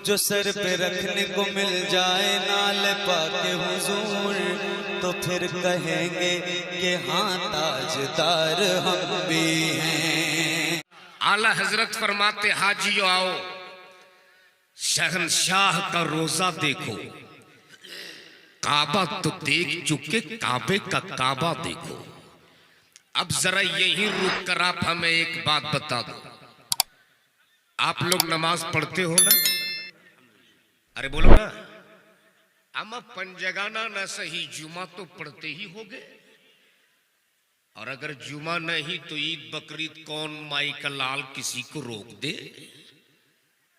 जो सर पे रखने को मिल जाए नाल पाके हुजूर, तो फिर कहेंगे कि हाँ ताजदार हम भी हैं। आला हजरत फरमाते हाजियो आओ, शहंशाह का रोजा देखो, काबा तो देख चुके, काबे का काबा देखो। अब जरा यही रुक कर आप हमें एक बात बता दो, आप लोग नमाज पढ़ते हो ना? अरे बोलो ना। अमा पंजगाना ना सही, जुमा तो पढ़ते ही होगे। और अगर जुमा नहीं तो ईद बकरीद कौन माई का लाल किसी को रोक दे?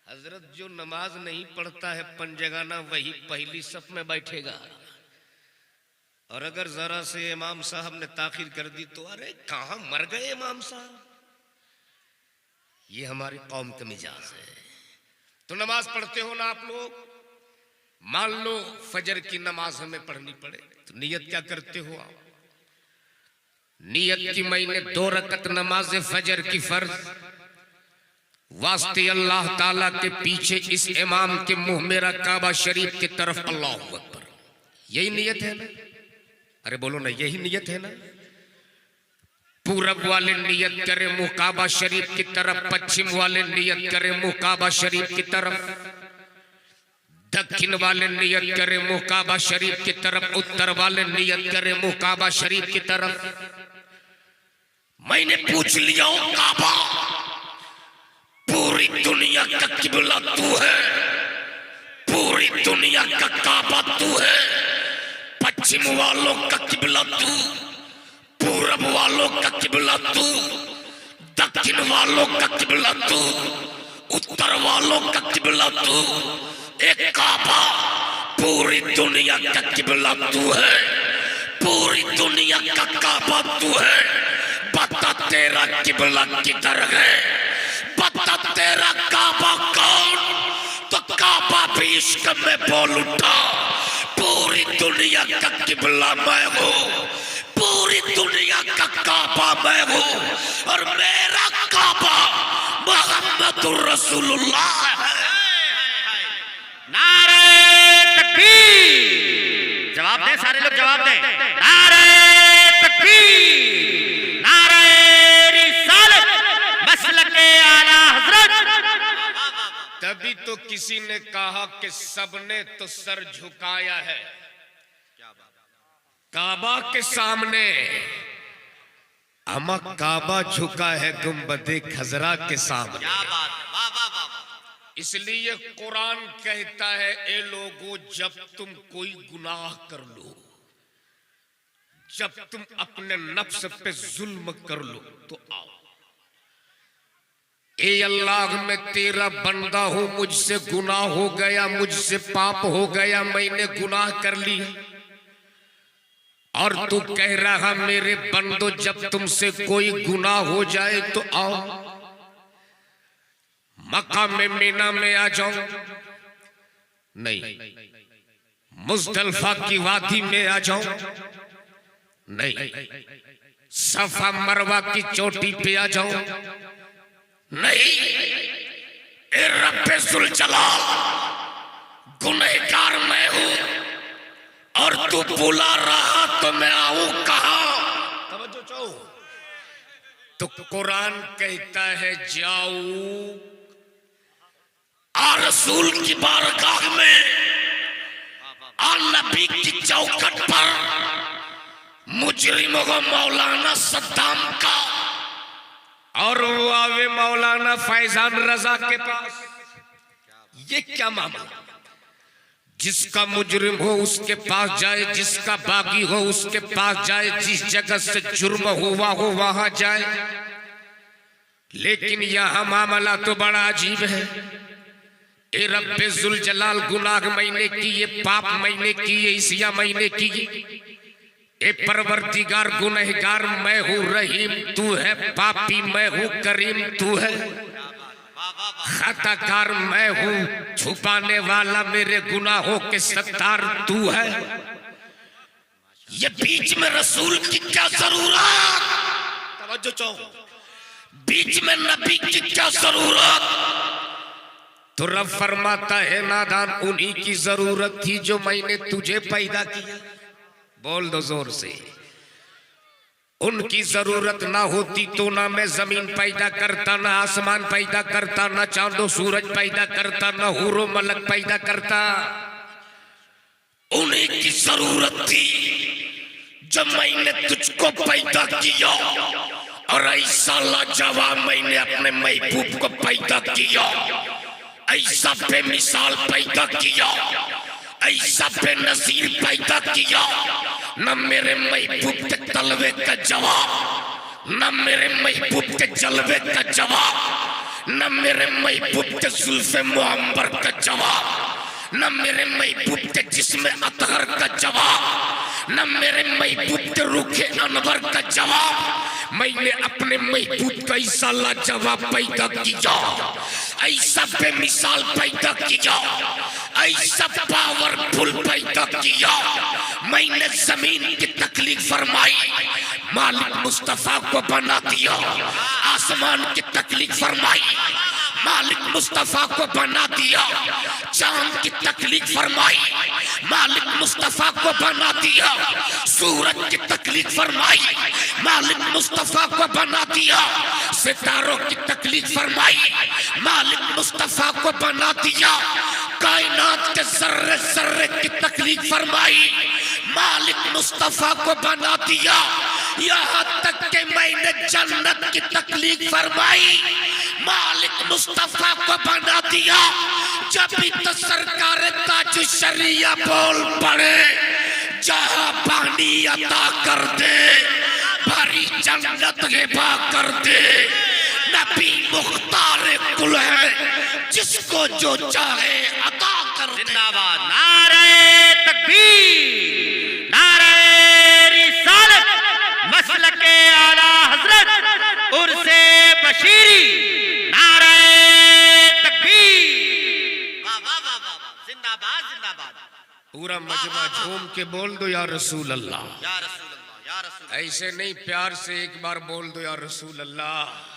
हजरत जो नमाज नहीं पढ़ता है पंजगाना, वही पहली सफ में बैठेगा। और अगर जरा से इमाम साहब ने ताखिर कर दी तो अरे कहां मर गए इमाम साहब। ये हमारी कौम का मिजाज है। तो नमाज पढ़ते हो ना आप लोग? मान लो फजर की नमाज हमें पढ़नी पड़े तो नियत क्या करते हो आप? नियत की मैंने 2 रकत नमाज फजर की फर्ज वास्ते अल्लाह ताला के पीछे इस इमाम के मुंह मेरा काबा शरीफ की तरफ अल्लाह अकबर। यही नियत है ना? अरे बोलो ना, यही नियत है ना? पूरब वाले नियत करे मुंह काबा शरीफ की तरफ, पश्चिम वाले नियत करे मुंह काबा शरीफ की तरफ, दक्षिण वाले नियत करे मुंह काबा शरीफ की तरफ, उत्तर वाले नियत करे मुंह काबा शरीफ की तरफ। मैंने पूछ लिया ओ काबा, पूरी दुनिया का किबला तू है, पूरी दुनिया का काबा तू है, पश्चिम वालों का किबला तू, पूरब वालों का किबला तू, दक्षिण वालों का किबला तू, उत्तर वालों का किबला तू, एक काबा पूरी दुनिया का किबला तू है, पूरी दुनिया का काबा तू है। बता तेरा किबला किधर है, बता तेरा काबा कौन? तो काबा भी इश्क में बोल उठा, पूरी दुनिया का किबला मैं हूँ, पूरी दुनिया का काबा मैं हूँ, और मेरा काबा मोहम्मदुर रसूलुल्लाह है। नारे तकबीर! जवाब दे सारे लोग, जवाब दे। नारे तकबीर, नारे रिसालत, मसलके आला हजरत। तभी तो किसी ने कहा कि सबने तो सर झुकाया है काबा के सामने, अमा काबा झुका है गुंबदे खजरा के सामने। क्या बात है, वाह वाह वाह। इसलिए कुरान कहता है ए लोगों, जब तुम कोई गुनाह कर लो, जब तुम अपने नफ्स पे जुल्म कर लो तो आओ, ए अल्लाह मैं तेरा बंदा हूं, मुझसे गुनाह हो गया, मुझसे पाप हो गया, मैंने गुनाह कर लिया, और तू कह रहा मेरे बंदो जब तुमसे कोई गुनाह हो जाए तो आओ, मक्का में मीना में आ जाओ, नहीं मुज़दलिफा की वादी में आ जाओ, नहीं सफा मरवा की चोटी पे आ जाओ, नहीं ए रब्बे जुल जलाल गुनहगार मैं हूं और तू बुला रहा तो मैं आऊं कहां? तवज्जो चाहो तो कुरान कहता है जाओ आ रसूल की बारगाह में, आ नबी की चौखट पर, मुजरिम हो मौलाना सद्दाम का, और वो आवे मौलाना फैजान रजा के पास। ये क्या मामला? जिसका मुजरिम हो उसके पास जाए, जिसका बागी हो उसके पास जाए, जिस जगह से जुर्म हुआ हो वहां जाए। लेकिन यहां मामला तो बड़ा अजीब है। ए रब्बे जुल जलाल गुनाह मैंने किए, पाप मैंने किए, इसिया मैंने किए, ए परवरदिगार गुनहगार मैं हूँ, रहीम तू है, पापी मैं हूँ, करीम तू है, खताकार मैं हूँ, छुपाने वाला मेरे गुनाहों के सत्तार तू है। ये बीच में रसूल की क्या जरूरत? तवज्जो चाहो, बीच में नबी की क्या जरूरत? तो रब फरमाता है नादान उन्हीं की जरूरत थी जो मैंने तुझे पैदा किया। बोल दो जोर से। उनकी जरूरत ना होती तो ना मैं जमीन पैदा करता, ना आसमान पैदा करता, ना चांदो सूरज पैदा करता, ना हूरो मलक पैदा करता। उन्हीं की जरूरत थी जब मैंने तुझको पैदा किया, और ऐसा लाजवाब मैंने अपने महबूब को पैदा किया, ऐसा बेमिसाल पैदा किया, ऐसा बेनजीर पैदा किया। न मेरे महबूब के तलवे का जवाब, न मेरे महबूब के जलवे का जवाब, न मेरे महबूब के जुल्फे मुअम्बर का जवाब, न मेरे महबूब के जिस्म अतहर का जवाब, न मेरे महबूब के रूखे अनवर का जवाब। मैंने अपने महबूब का ऐसा लाजवाब पैदा किया, ऐसा बेमिसाल पैदा किया, ऐसा पावरफुल पैदा किया। मैंने जमीन की तकलीफ फरमाई, मालिक मुस्तफा को बना दिया। आसमान की तकलीफ फरमाई, मालिक मुस्तफा को बना दिया। चांद की तकलीफ फरमाई, मालिक मुस्तफा को बना दिया। सूरज की तकलीफ फरमाई, मालिक मुस्तफा को बना दिया। सितारों की तकलीफ फरमाई, मालिक मुस्तफा को बना दिया। कायनात के जर्रे जर्रे की तकलीफ फरमाई, मालिक मुस्तफा को बना दिया। यहाँ तक कि मैंने जन्नत की तकलीफ फरमाई, मालिक मुस्तफा को बना दिया। जब भी तो सरकार ताज शरिया बोल पड़े, जहाँ पानी अता कर दे, भरी जन्नत हिबा कर दे। नबी मुख्तार कुल है, जिसको जो चाहे अता कर दे। जिंदाबाद। नारे तकबीर, नारे रिसालत, मसलके आला हजरत उर्से बशीरी। नारे तकबीर। वाह वाह वाह वाह, जिंदाबाद जिंदाबाद। पूरा मजमा झूम के बोल दो या रसूल अल्लाह। या रसूल अल्लाह, या रसूल अल्लाह। ऐसे नहीं, प्यार से एक बार बोल दो या रसूल अल्लाह।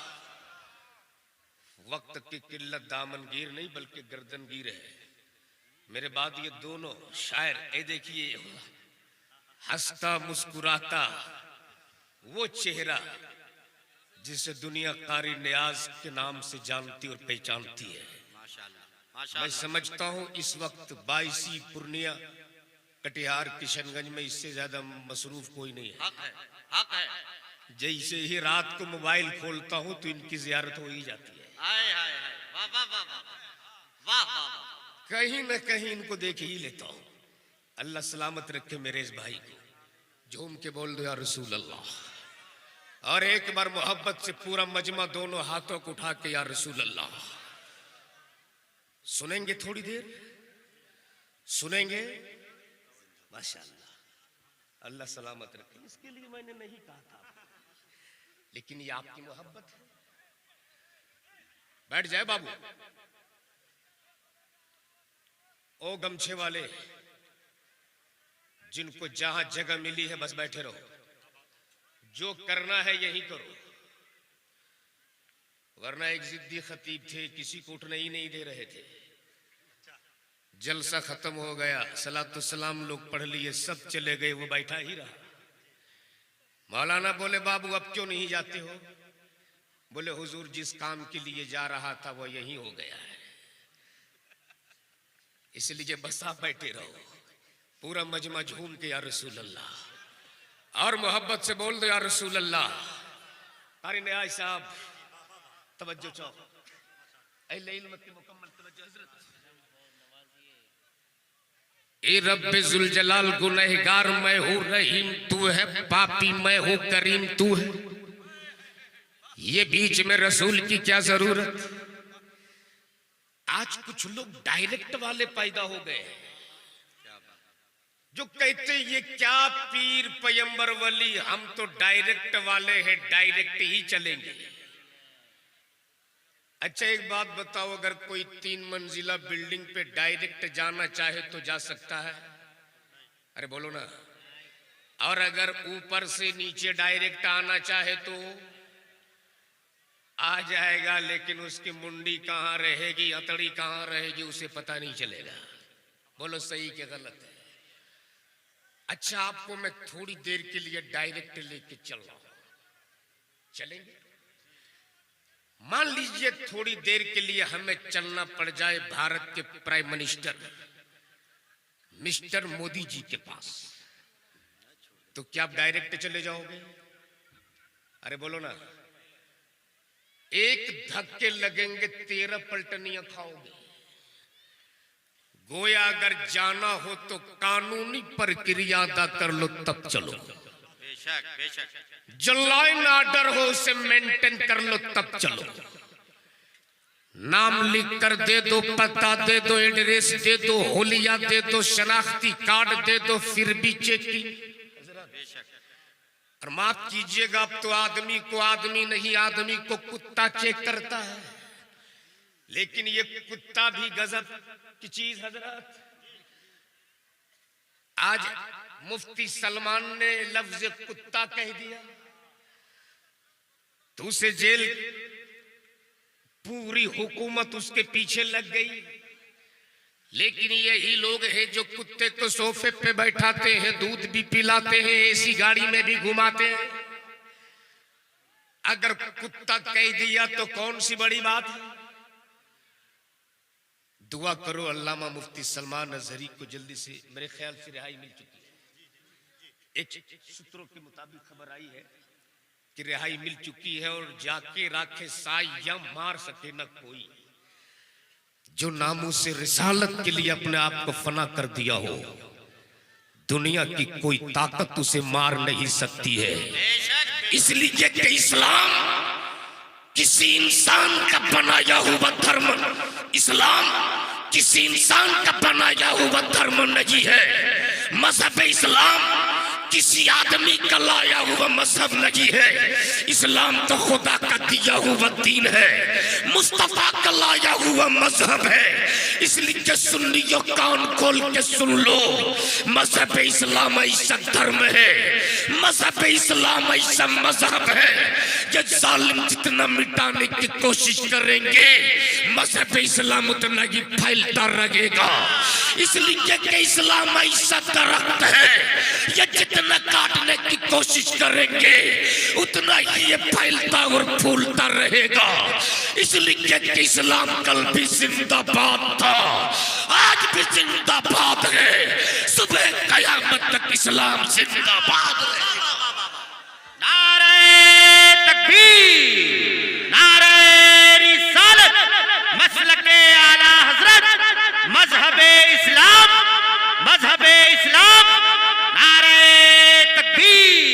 वक्त की किल्लत दामनगीर नहीं बल्कि गर्दनगीर है। मेरे बाद ये दोनों शायर, ए देखिए, हंसता मुस्कुराता वो चेहरा जिसे दुनिया कारी नियाज के नाम से जानती और पहचानती है। माशाअल्लाह, मैं माशाअल्लाह। समझता हूँ इस वक्त बाईसी, पूर्णिया, कटिहार, किशनगंज में इससे ज्यादा मसरूफ कोई नहीं है। हक है, हक है। जैसे ही रात को मोबाइल खोलता हूँ तो इनकी जियारत हो ही जाती है। हाय हाय हाय, वाह वाह वाह वाह वाह वाह वाह। कहीं न कहीं इनको देख ही लेता हूँ। अल्लाह सलामत रखे मेरे इस भाई को। झूम के बोल दो या रसूल अल्लाह। और एक बार मोहब्बत से पूरा मजमा दोनों हाथों को उठा के या रसूल अल्लाह। सुनेंगे थोड़ी देर, सुनेंगे। माशाअल्लाह, अल्लाह सलामत रखे। इसके लिए मैंने नहीं कहा था, लेकिन ये आपकी मोहब्बत है। बैठ जाए बाबू। ओ गमछे वाले, जिनको जहां जगह मिली है बस बैठे रहो। जो करना है यही करो, वरना एक जिद्दी खतीब थे, किसी को उठने ही नहीं दे रहे थे। जलसा खत्म हो गया, सलातो सलाम लोग पढ़ लिए, सब चले गए, वो बैठा ही रहा। मौलाना बोले बाबू अब क्यों नहीं जाते हो? बोले हुजूर जिस काम के लिए जा रहा था वो यही हो गया है, इसलिए बस आप बैठे रहो। पूरा मजमा झूम के या रसूल अल्लाह। और मोहब्बत से बोल दो या रसूल अल्लाह। कारी न्याय साहब तवज्जो चाहो, अहले इल्म की मुकम्मल तवज्जो हजरत। ए रब्बे जुल जलाल, गुनहगार मैं हूँ, रहीम तू है, पापी मैं हूँ, करीम तू है। ये बीच में रसूल की क्या जरूरत? आज कुछ लोग डायरेक्ट वाले पैदा हो गए हैं, जो कहते ये क्या पीर पैगंबर वली, हम तो डायरेक्ट वाले हैं, डायरेक्ट ही चलेंगे। अच्छा एक बात बताओ, अगर कोई 3 मंजिला बिल्डिंग पे डायरेक्ट जाना चाहे तो जा सकता है? अरे बोलो ना। और अगर ऊपर से नीचे डायरेक्ट आना चाहे तो आ जाएगा, लेकिन उसकी मुंडी कहाँ रहेगी, अतड़ी कहाँ रहेगी, उसे पता नहीं चलेगा। बोलो सही के गलत है? अच्छा, आपको मैं थोड़ी देर के लिए डायरेक्ट लेके चल रहा हूं, चलेंगे? मान लीजिए थोड़ी देर के लिए हमें चलना पड़ जाए भारत के prime minister mister Modi ji के पास, तो क्या आप डायरेक्ट चले जाओगे? अरे बोलो ना। एक धक्के लगेंगे 13 पलटनियां खाओगे। गोया अगर जाना हो तो कानूनी प्रक्रिया अदा कर लो तब चलो। बेशक बेशक। जो लॉ एंड ऑर्डर हो उसे मेंटेन कर लो तब चलो। नाम लिख कर दे दो, पता दे दो, एड्रेस दे दो, होलिया दे दो, शनाख्ती कार्ड दे दो, फिर भी चेकिंग। और माफ कीजिएगा, अब तो आदमी को आदमी नहीं, आदमी को कुत्ता चेक करता है। लेकिन ये कुत्ता भी गजब की चीज हजरत। आज मुफ्ती सलमान ने लफ्ज कुत्ता कह दिया तो उसे जेल, पूरी हुकूमत उसके पीछे लग गई। लेकिन यही लोग हैं जो कुत्ते को सोफे पे बैठाते हैं, दूध भी पिलाते हैं, एसी गाड़ी में भी घुमाते हैं। अगर कुत्ता कह दिया तो कौन सी बड़ी बात है? दुआ करो अल्लामा मुफ्ती सलमान अजहरी को जल्दी से, मेरे ख्याल से रिहाई मिल चुकी है। एक सूत्रों के मुताबिक खबर आई है कि रिहाई मिल चुकी है, और जाके राखे साई या मार सके न कोई। जो नामों से रिसालत के लिए अपने आप को फना कर दिया हो, दुनिया की कोई ताकत उसे मार नहीं सकती है। इसलिए कि इस्लाम किसी इंसान का बनाया हुआ धर्म, इस्लाम किसी इंसान का बनाया हुआ धर्म नहीं है। मजहब इस्लाम किसी आदमी का लाया हुआ मजहब नहीं है। इस्लाम तो खुदा का दिया हुआ दीन है, मुस्तफा का लाया हुआ मजहब है। इसलिए सुन्नियों कान खोल के सुन लो, मजहब इस्लाम ऐसा धर्म है, मजहब इस्लाम ऐसा मजहब है। ये जालिम जितना मिटाने की कोशिश करेंगे, मजहब इस्लाम उतना ही फैलता रहेगा। इसलिए कि इस्लाम ऐसा दरख्त है, ये जितना काटने की कोशिश करेंगे उतना ही ये फैलता और फूलता रहेगा। इसलिए कि इस्लाम कल भी जिंदाबाद था, आज भी जिंदाबाद है, सुबह कयामत तक इस्लाम जिंदाबाद रहेगा। नारे तकबीर, नारे रिसालत, मसलके आला हजरत, मजहबे इस्लाम, मजहबे इस्लाम, नारे तकबीर।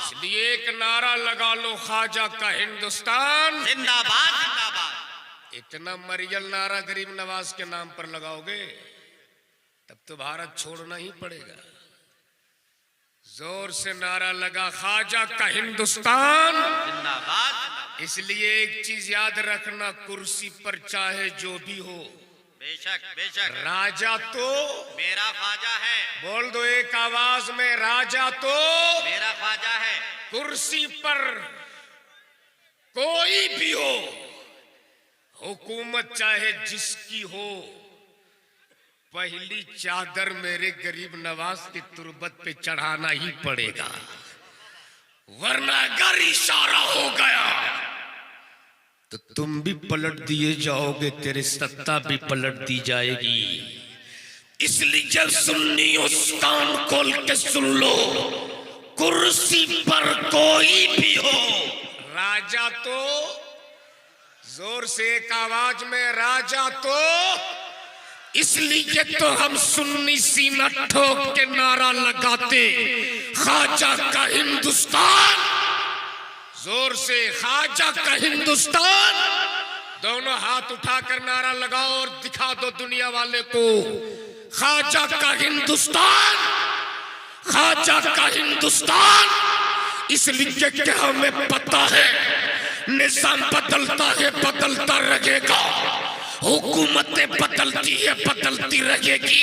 इसलिए एक नारा लगा लो, ख्वाजा का हिंदुस्तान जिंदाबाद जिंदाबाद। इतना मरियल नारा गरीब नवाज के नाम पर लगाओगे तब तो भारत छोड़ना ही पड़ेगा। जोर से नारा लगा, ख्वाजा का हिंदुस्तान जिंदाबाद। इसलिए एक चीज याद रखना, कुर्सी पर चाहे जो भी हो, बेशक बेशक, राजा तो मेरा ख्वाजा है। बोल दो एक आवाज में, राजा तो मेरा ख्वाजा है। कुर्सी पर कोई भी हो, हुकूमत चाहे जिसकी हो, पहली चादर मेरे गरीब नवाज की तुरबत पे चढ़ाना ही पड़ेगा। वरना अगर इशारा हो गया तो तुम भी पलट दिए जाओगे, तेरे सत्ता भी पलट दी जाएगी। इसलिए सुन्नियों कान खोल के सुन लो, कुर्सी पर कोई भी हो, राजा तो, जोर से एक आवाज में, राजा तो। इसलिए तो हम सुन्नी सीना ठोक के नारा लगाते, ख्वाजा का हिंदुस्तान। जोर से, ख्वाजा का हिंदुस्तान। दोनों हाथ उठाकर नारा लगाओ और दिखा दो दुनिया वाले को, ख्वाजा का हिंदुस्तान, ख्वाजा का हिंदुस्तान। इसलिए कि हमें पता है निजाम बदलता है, बदलता रहेगा, हुकूमतें बदलती है, बदलती रहेगी,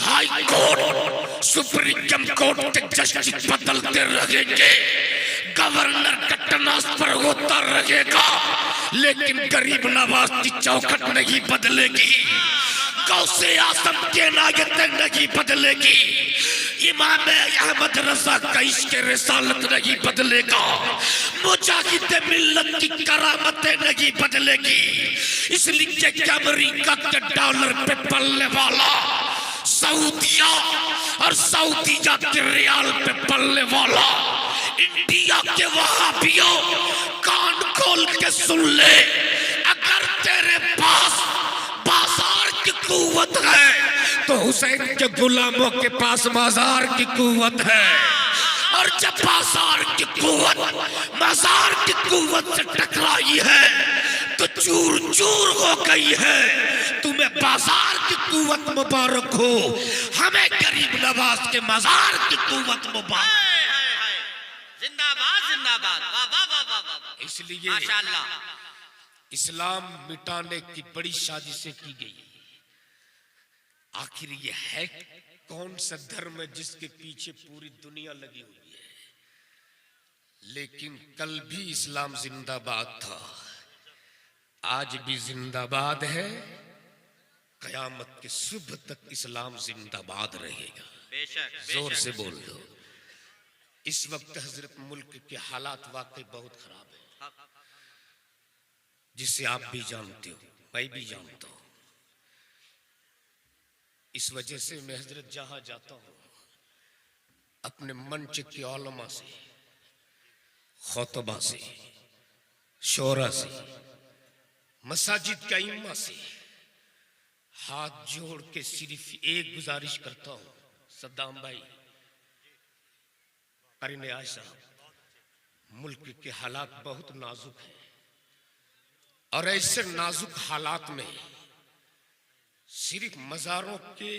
हाई कोर्ट, सुप्रीम कोर्ट के जस्टिस बदलते रहेंगे, गवर्नर का तख्तनास पर होता रहेगा, लेकिन गरीब नवाज की चौखट नहीं बदलेगी, गौसे आजम के नायतें नहीं बदलेगी, इमाम अहमद रजा का इश्क रिसालत नहीं बदलेगा, मुजाहिद मिल्लत की करामतें नहीं बदलेगी। इसलिए कि अमेरिका के डॉलर पे पलने वाला, सऊदिया और सऊदिया के रियाल पे पलने वाला, इंडिया के वहाबियों कान खोल के सुन ले, अगर तेरे पास बाजार की कुव्वत है तो हुसैन के गुलामों के पास बाजार की कुव्वत है, और जब बाजार की कुव्वत बाजार की कुव्वत से टकराई है तो चूर चूर हो गई है। तुम्हें बाजार की कुव्वत मुबारक हो, हमें गरीब नवाज के मजार की कुव्वत मुबारक। जिंदाबाद जिंदाबाद, वाह वाह वाह वाह वाह। इसलिए माशाअल्लाह, इस्लाम मिटाने की बड़ी साजिशें की गई। आखिर ये है कौन सा धर्म है जिसके पीछे पूरी दुनिया लगी हुई है? लेकिन कल भी इस्लाम जिंदाबाद था, आज भी जिंदाबाद है, कयामत के सुबह तक इस्लाम जिंदाबाद रहेगा। बेशक जोर से बोल दो। इस वक्त हजरत मुल्क के हालात वाकई बहुत खराब है, जिसे आप भी जानते हो, मैं भी जानता हूं। इस वजह से मैं हजरत जहां जाता हूं अपने मंच के औलमा से, खुतबा से, शोरा से, मसाजिद का इम्मा से हाथ जोड़ के सिर्फ एक गुजारिश करता हूं, सद्दाम भाई, करीने आज साहब, मुल्क के हालात बहुत नाजुक हैं, और ऐसे नाजुक हालात में सिर्फ मज़ारों के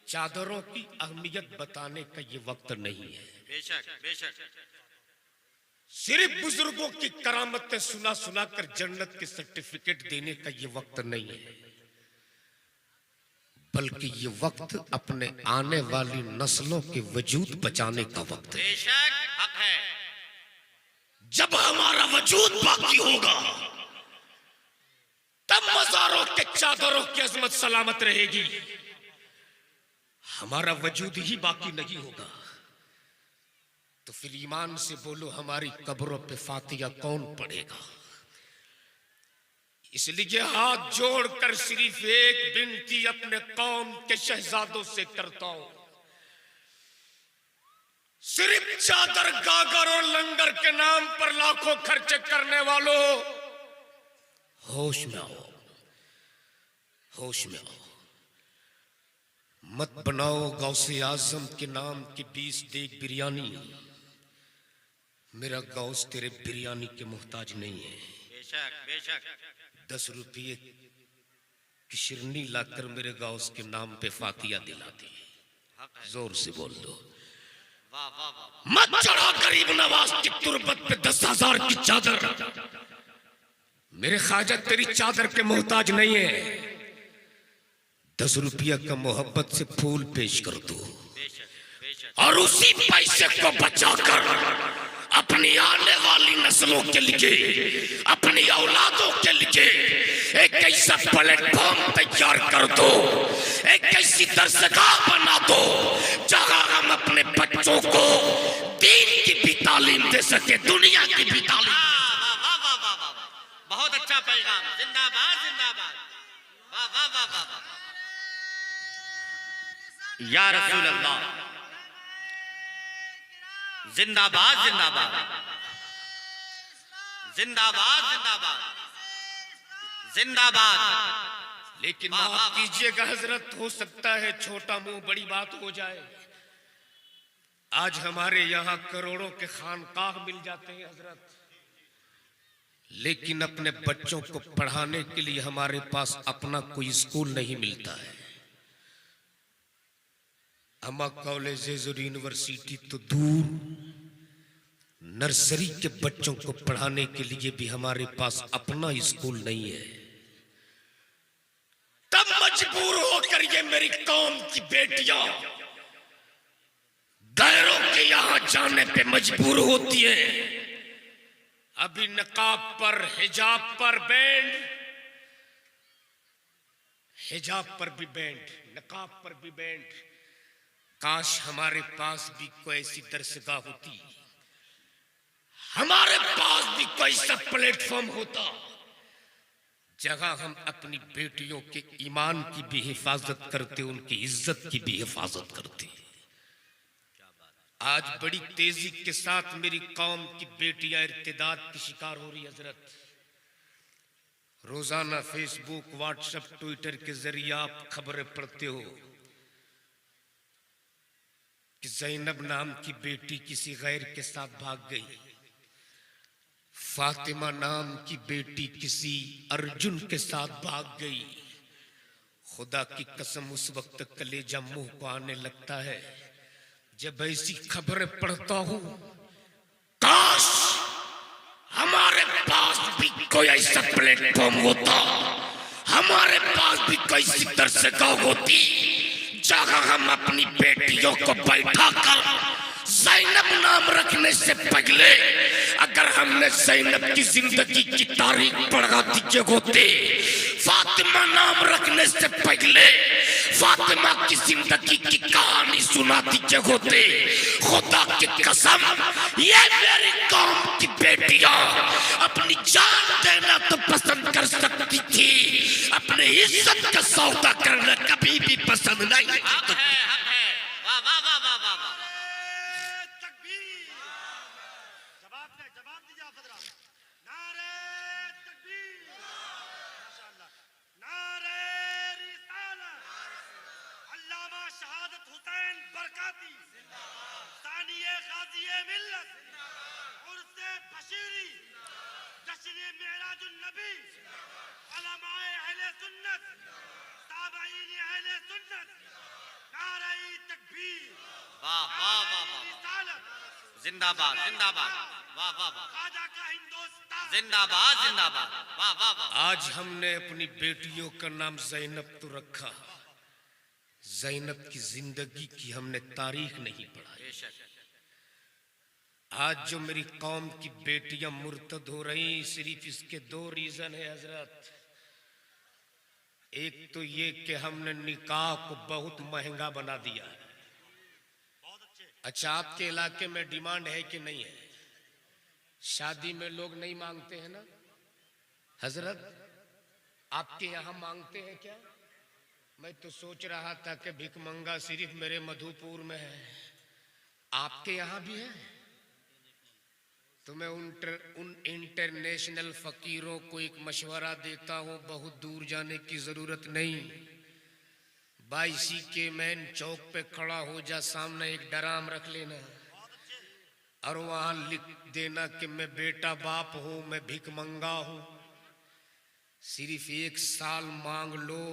चादरों की अहमियत बताने का ये वक्त नहीं है। बेशक बेशक, सिर्फ बुजुर्गों की करामतें सुना सुना कर जन्नत के सर्टिफिकेट देने का ये वक्त नहीं है, बल्कि ये वक्त अपने आने वाली नस्लों के वजूद बचाने का वक्त है। बेशक हक है। जब हमारा वजूद बाकी होगा तब मज़ारों के चादरों की अजमत सलामत रहेगी। हमारा वजूद ही बाकी नहीं होगा तो फिर ईमान से बोलो, हमारी कब्रों पे फातिहा कौन पढ़ेगा? इसलिए हाथ जोड़कर सिर्फ एक विनती अपने कौम के शहजादों से करता हूं, सिर्फ चादर गागर और लंगर के नाम पर लाखों खर्च करने वालों, होश में आओ, होश में आओ। मत बनाओ गौसे आजम के नाम की 20 देग बिरयानी। मेरा गौस तेरे बिरयानी के मोहताज नहीं है। बेशक बेशक, 10 रुपये की शिरनी लाकर मेरे गौस के नाम पे फातिहा दिलाती है। जोर से बोल दो। वाह वाह वाह। मत चढ़ा गरीब नवाज की तुरबत पे 10,000 की चादर। मेरे ख्वाजा तेरी चादर के मोहताज नहीं है। 10 रुपया का मोहब्बत से फूल पेश कर दो, और उसी पैसे को बचाकर अपनी आने वाली नस्लों के लिए, अपनी औलादों के लिए एक ऐसा प्लेटफॉर्म तैयार कर दो, एक ऐसी दरसगाह बना दो जहां हम अपने बच्चों को दीन की भी तालीम दे सके, दुनिया की भी तालीम। वाह वाह वाह वाह वाह, बहुत अच्छा पैगाम। जिंदाबाद जिंदाबाद, वाह वाह वाह वाह। या रसूल अल्लाह, जिंदाबाद जिंदाबाद, जिंदाबाद जिंदाबाद, जिंदाबाद। लेकिन माफ कीजिएगा हजरत, हो सकता है छोटा मुंह बड़ी बात हो जाए। आज हमारे यहाँ करोड़ों के खानकाह मिल जाते हैं हजरत, लेकिन अपने बच्चों को पढ़ाने के लिए हमारे पास अपना कोई स्कूल नहीं मिलता है। अम्मा कॉलेजेस और यूनिवर्सिटी तो दूर, नर्सरी के बच्चों को पढ़ाने के लिए भी हमारे पास अपना स्कूल नहीं है। तब मजबूर होकर ये मेरी कौम की बेटियां गैरों के यहां जाने पे मजबूर होती है। अभी नकाब पर, हिजाब पर बैंड, हिजाब पर भी बैंड, नकाब पर भी बैंड। काश हमारे पास भी कोई ऐसी दरसगाह होती, हमारे पास भी कोई ऐसा प्लेटफॉर्म होता जहां हम अपनी बेटियों के ईमान की भी हिफाजत करते, उनकी इज्जत की भी हिफाजत करते। आज बड़ी तेजी के साथ मेरी कौम की बेटियां इर्तिदाद की शिकार हो रही है हजरत। रोजाना फेसबुक, व्हाट्सएप, ट्विटर के जरिए आप खबरें पढ़ते हो कि ज़ैनब नाम की बेटी किसी गैर के साथ भाग गई, फातिमा नाम की बेटी किसी अर्जुन के साथ भाग गई। खुदा की कसम उस वक्त कलेजा मुंह को आने लगता है जब ऐसी खबरें पढ़ता हूं। काश हमारे पास भी कोई ऐसा प्लेटफॉर्म होता, हमारे पास भी कोई ऐसी दरसगाह होती जहां हम अपनी बेटियों को बैठा कर ज़ैनब नाम रखने से पहले अगर हमने ज़ैनब की जिंदगी की तारीख पढ़ा दी होते, फातिमा नाम रखने से पहले फातिमा की जिंदगी की कहानी सुना दी होते, खुदा की कसम ये मेरी कौम की बेटियां अपनी जान देना तो पसंद कर सकती थी, अपने इज्जत का सौदा करना कभी भी पसंद नहीं करती। वाह वाह वाह वाह वाह वाह। जवाब दीजिए आप हजरात। नारे तकबीर, माशाअल्लाह, नारे रिसालत, अल्लामा शहादत हुसैन बरकाती, सानिए गाज़िए मिल्लत, उर्से बशीरी, जश्न मेराजुन नबी, उलमाए अहले सुन्नत, ताबईन अहले सुन्नत, नारे तकबीर, वाह वाह वाह वाह। रिसालत, जिंदाबाद जिंदाबाद, वाह वाह वाह, खाजा का हिंदुस्तान जिंदाबाद जिंदाबाद, वाह वाह वाह। आज हमने अपनी बेटियों का नाम ज़ैनब तो रखा, ज़ैनब की जिंदगी की हमने तारीख नहीं पढ़ाई। बेशक। आज जो मेरी कौम की बेटियां मुर्तद हो रही, सिर्फ इसके दो रीजन है हजरत। एक तो ये कि हमने निकाह को बहुत महंगा बना दिया है। अच्छा, आपके इलाके में डिमांड है कि नहीं है? शादी में लोग नहीं मांगते हैं ना हजरत? आपके यहाँ मांगते हैं क्या? मैं तो सोच रहा था कि भिखमंगा सिर्फ मेरे मधुपुर में है, आपके यहाँ भी है? तो मैं उन इंटरनेशनल फकीरों को एक मशवरा देता हूँ, बहुत दूर जाने की जरूरत नहीं। 22 के मेन चौक पे खड़ा हो जा, सामने एक डराम रख लेना और वहां लिख देना कि मैं बेटा बाप हूं, मैं भिखमंगा हूं, सिर्फ 1 साल मांग लो,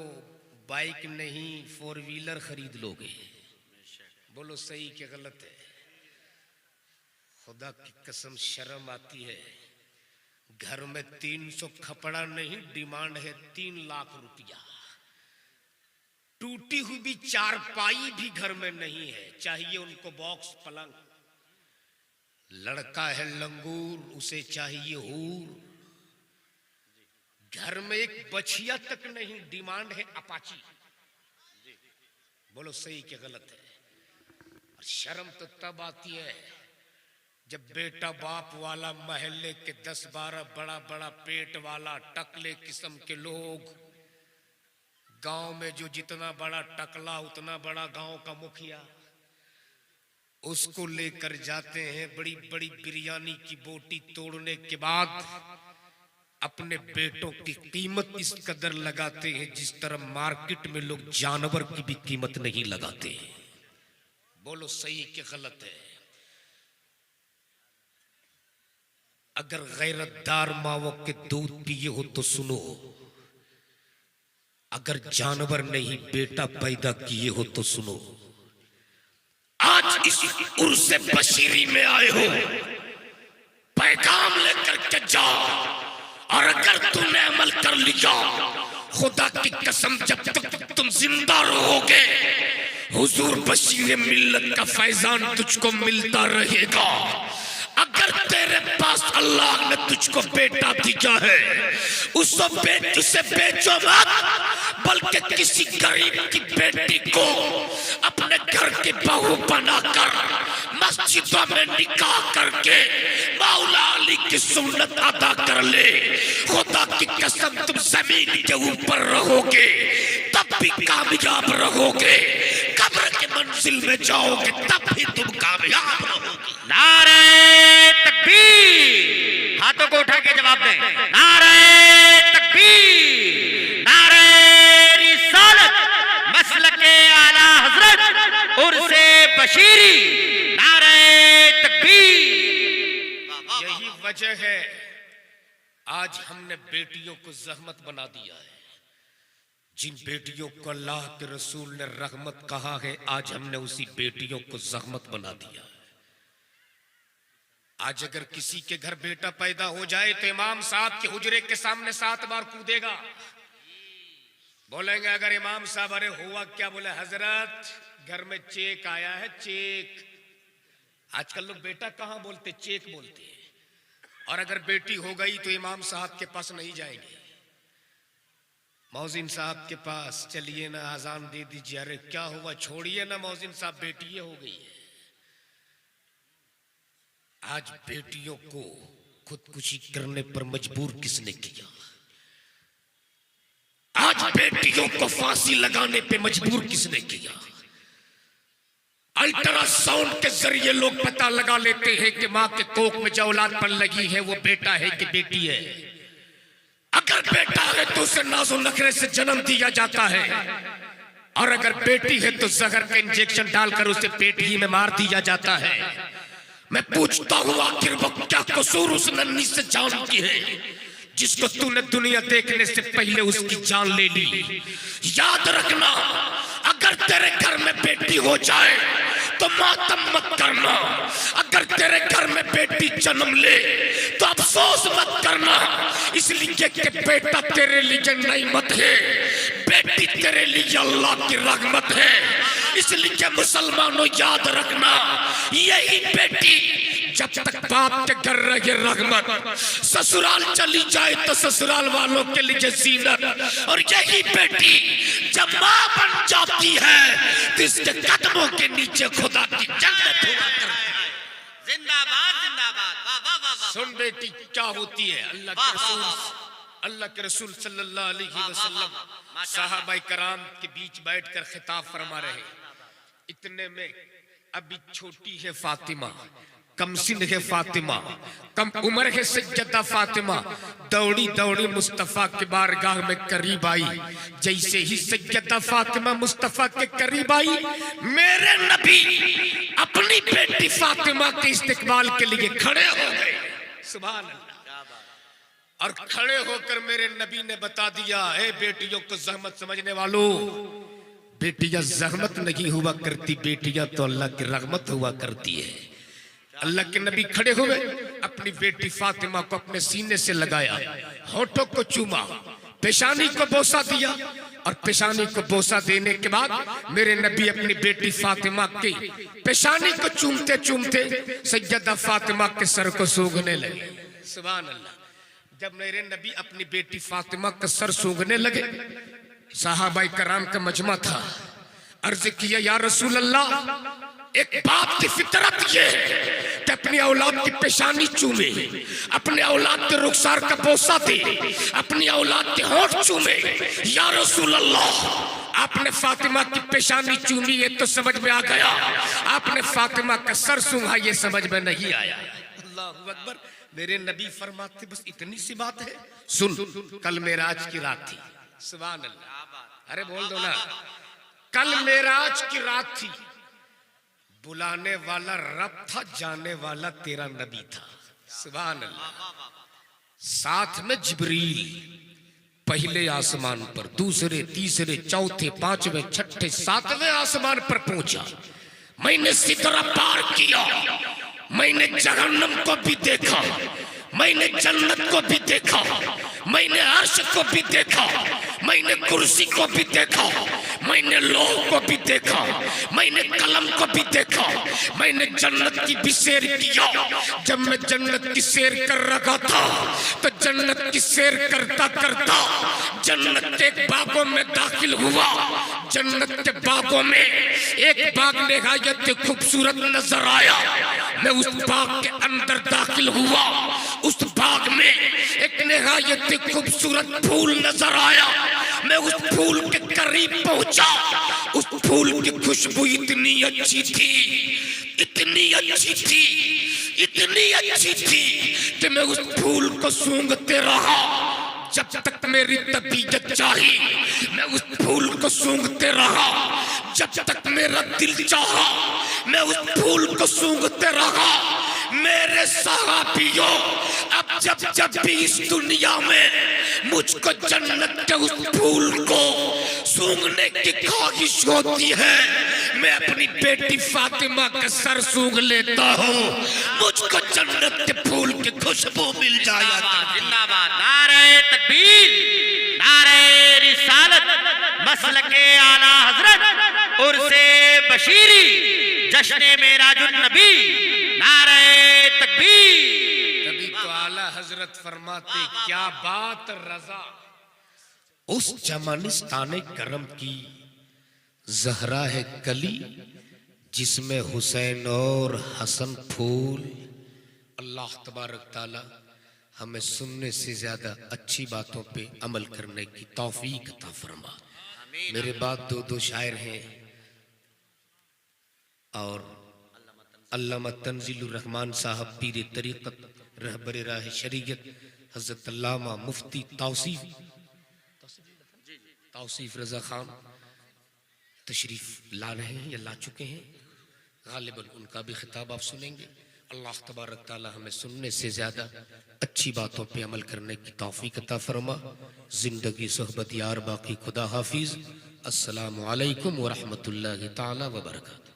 बाइक नहीं 4 व्हीलर खरीद लोगे। बोलो सही कि गलत है? खुदा की कसम शर्म आती है। घर में 300 खपड़ा नहीं, डिमांड है 3 लाख रुपया। टूटी हुई भी चारपाई भी घर में नहीं है, चाहिए उनको बॉक्स पलंग। लड़का है लंगूर, उसे चाहिए हूर। घर में एक बछिया तक नहीं, डिमांड है अपाची। बोलो सही कि गलत है? और शर्म तो तब आती है जब बेटा बाप वाला महल्ले के 10-12 बड़ा बड़ा पेट वाला टकले किस्म के लोग, गांव में जो जितना बड़ा टकला उतना बड़ा गांव का मुखिया, उसको लेकर जाते हैं बड़ी बड़ी बिरयानी की बोटी तोड़ने के बाद अपने बेटों की कीमत इस कदर लगाते हैं जिस तरह मार्केट में लोग जानवर की भी कीमत नहीं लगाते। बोलो सही कि गलत है? अगर गैरतदार माओ के दूध पिए हो तो सुनो, अगर जानवर नहीं बेटा पैदा किए हो तो सुनो। आज इस उर्से बशीरी में आए हो, पैगाम लेकर के जाओ, और अगर तुमने अमल कर लिया, खुदा की कसम जब तक तुम जिंदा रहोगे हुजूर बशीर मिल्लत का फैजान तुझको मिलता रहेगा। अगर तेरे पास अल्लाह ने तुझको बेटा दिया है उसे बेचो मत, बल्कि किसी गरीब की बेटी को अपने घर की बहू बनाकर मस्जिदों में निकाह करके मौला अली की सुन्नत अदा कर ले। खुदा की कसम तुम जमीन के ऊपर रहोगे तब भी कामयाब रहोगे, कब्र की मंजिल में जाओगे तब भी तुम कामयाब रहोगे। नारे तकबीर, हाथों को उठा के जवाब दें। नारे तकबीर, नारे रिसालत, मसलके आला हजरत उर्से बशीरी, नारे तकबीर। यही वजह है आज हमने बेटियों को जहमत बना दिया है। जिन बेटियों को अल्लाह के रसूल ने रहमत कहा है, आज हमने उसी बेटियों को जहमत बना दिया है। आज अगर किसी के घर बेटा पैदा हो जाए तो इमाम साहब के हुजरे के सामने 7 बार कूदेगा। बोलेंगे अगर इमाम साहब, अरे हुआ क्या? बोले हजरत घर में चेक आया है, चेक। आजकल लोग बेटा कहां बोलते, चेक बोलते हैं। और अगर बेटी हो गई तो इमाम साहब के पास नहीं जाएंगे, मौजिन साहब के पास। चलिए ना अजान दे दीजिए। अरे क्या हुआ? छोड़िए ना मौजिन साहब, बेटी हो गई है। आज बेटियों को खुदकुशी करने पर मजबूर किसने किया? आज बेटियों को फांसी लगाने पे मजबूर किसने किया? अल्ट्रासाउंड के जरिए लोग पता लगा लेते हैं कि मां के कोख में जो औलाद पर लगी है वो बेटा है कि बेटी है। अगर बेटा है तो उसे नाज़ो नखरे से जन्म दिया जाता है, और अगर बेटी है तो जहर का इंजेक्शन डालकर उसे पेट ही में मार दिया जाता है। मैं पूछता हूं आखिर वो क्या कसूर उस नन्ही से जान की है जिसको तूने दुनिया देखने से पहले उसकी जान ले ली? याद रखना, अगर तेरे घर में बेटी हो जाए तो मातम मत करना, अगर तेरे घर में बेटी जन्म ले तो अफसोस मत करना, इसलिए कि बेटा तेरे लिए नेमत है, बेटी तेरे लिए अल्लाह की रहमत है। इसलिए मुसलमानों याद रखना, यही बेटी जब तक बाप के घर रहे रहमत, ससुराल चली जाए तो ससुराल वालों के लिए जीनत, और यही बेटी जब मां बन जाती है तो इसके कदमों के नीचे खुदा की जन्नत हुआ करती है। जिंदाबाद जिंदाबाद, वाह वाह वाह वाह। सुन बेटी क्या होती है। अल्लाह के रसूल सल्लल्लाहु अलैहि वसल्लम सहाबाए कराम के बीच बैठकर खिताब फरमा रहे। इतने में अभी छोटी है फातिमा, कम सिन है फातिमा, कम उम्र है सैयदा फातिमा, दौड़ी दौड़ी मुस्तफा के बारगाह में करीब आई। जैसे ही सैयदा फातिमा मुस्तफा के करीब आई, मेरे नबी अपनी बेटी फातिमा के इस्तकबाल के लिए खड़े हो गए। सुभान अल्लाह। और खड़े होकर मेरे नबी ने बता दिया, ए बेटियों को जहमत समझने वालों, बेटियां जहमत नहीं हुआ करती, बेटियां तो अल्लाह की रहमत हुआ करती है। अल्लाह के नबी खड़े हुए, अपनी बेटी फातिमा को अपने सीने से लगाया, होठों को चूमा, पेशानी को बोसा दिया, और पेशानी को बोसा देने के बाद मेरे नबी अपनी बेटी फातिमा की पेशानी को चूमते चूमते सैयदा फातिमा के सर को सूंघने लगे। सुभान अल्लाह। जब मेरे नबी अपनी बेटी फातिमा का सर सूंघने लगे, सहाबाए कराम का मजमा था। अर्ज किया, या रसूल अल्लाह, एक बाप की फितरत ये है कि अपनी औलाद की पेशानी चूमे, अपने औलाद के रुखसार का बोसा दे, अपनी औलाद के होठ चूमे। या रसूल अल्लाह, आपने फातिमा की पेशानी चूमी ये तो समझ में आ गया, आपने फातिमा का सर सूंघा ये समझ में नहीं आया। अल्लाहू अकबर। मेरे नबी फरमाते बस इतनी सी बात है। सुन, कल मेराज की रात थी। सुभान अल्लाह। अरे बोल दो ना, कल मेराज की रात थी। बुलाने वाला रब था, जाने वाला तेरा नबी था। सुभान अल्लाह। साथ में जिब्रील पहले आसमान पर, दूसरे, तीसरे, चौथे, पांचवें, छठे, सातवें आसमान पर पहुंचा। मैंने सिदरा पार किया, मैंने जहन्नम को भी देखा, मैंने जन्नत को भी देखा, मैंने अर्श को भी देखा, मैंने कुर्सी को भी देखा, मैंने लौह को भी देखा, मैंने कलम को भी देखा, मैंने जन्नत की भी सैर किया। जब मैं जन्नत की सैर कर रहा था तो जन्नत की सैर करता करता जन्नत के बागों में दाखिल हुआ। जन्नत के बागों में एक बाग निहायत खूबसूरत नजर आया। मैं उस बाग के अंदर दाखिल हुआ। उस बाग में एक निहायत खूबसूरत फूल नजर आया। मैं उस फूल के करीब पहुंचा। उस फूल की खुशबू इतनी अच्छी थी, इतनी अच्छी थी, इतनी अच्छी थी कि मैं उस फूल को सूंघते रहा जब तक मेरी तबीयत चाही। मैं उस फूल को सूंघते रहा जब तक मेरा दिल चाहा। मैं उस फूल को सूंघते रहा। मेरे सहाबियों, अब जब भी इस दुनिया में मुझको जन्नत के उस फूल को सूंघने की ख्वाहिश होती है, मैं अपनी बेटी फातिमा का सर सूंघ लेता हूँ। मुझको जन्नत के फूल की खुशबू मिल जाया। जिंदाबाद, नारे तकबीर, नारे रिसालत, मसलके आला हजरत, उर्से बशीरी, जश्ने मेराजुन नबी, नारे तकबीर। तभी तो आला हजरत फरमाते क्या बात रजा। उस चमनिस्ताने करम की जहरा है कली जिसमें हुसैन और हसन फूल। अल्लाह तबारक ताला हमें सुनने से ज्यादा अच्छी बातों पे अमल करने की तौफीक अता फरमा। मेरे बाद दो शायर हैं और अल्लामा तंजीलुर रहमान साहब पीर तरीक़त रहबर राह शरीयत हज़रत अल्लामा मुफ्ती तौसीफ रजा खान तशरीफ ला रहे हैं या ला चुके हैं। गालिबन उनका भी खिताब आप सुनेंगे। अल्लाह तबारक ताला हमें सुनने से ज्यादा अच्छी बातों पे अमल करने की तौफीक अता फरमा। जिंदगी सोहबत यार बाकी खुदा हाफिज। अस्सलामु अलैकुम व रहमतुल्लाहि ताला व बरकातहू।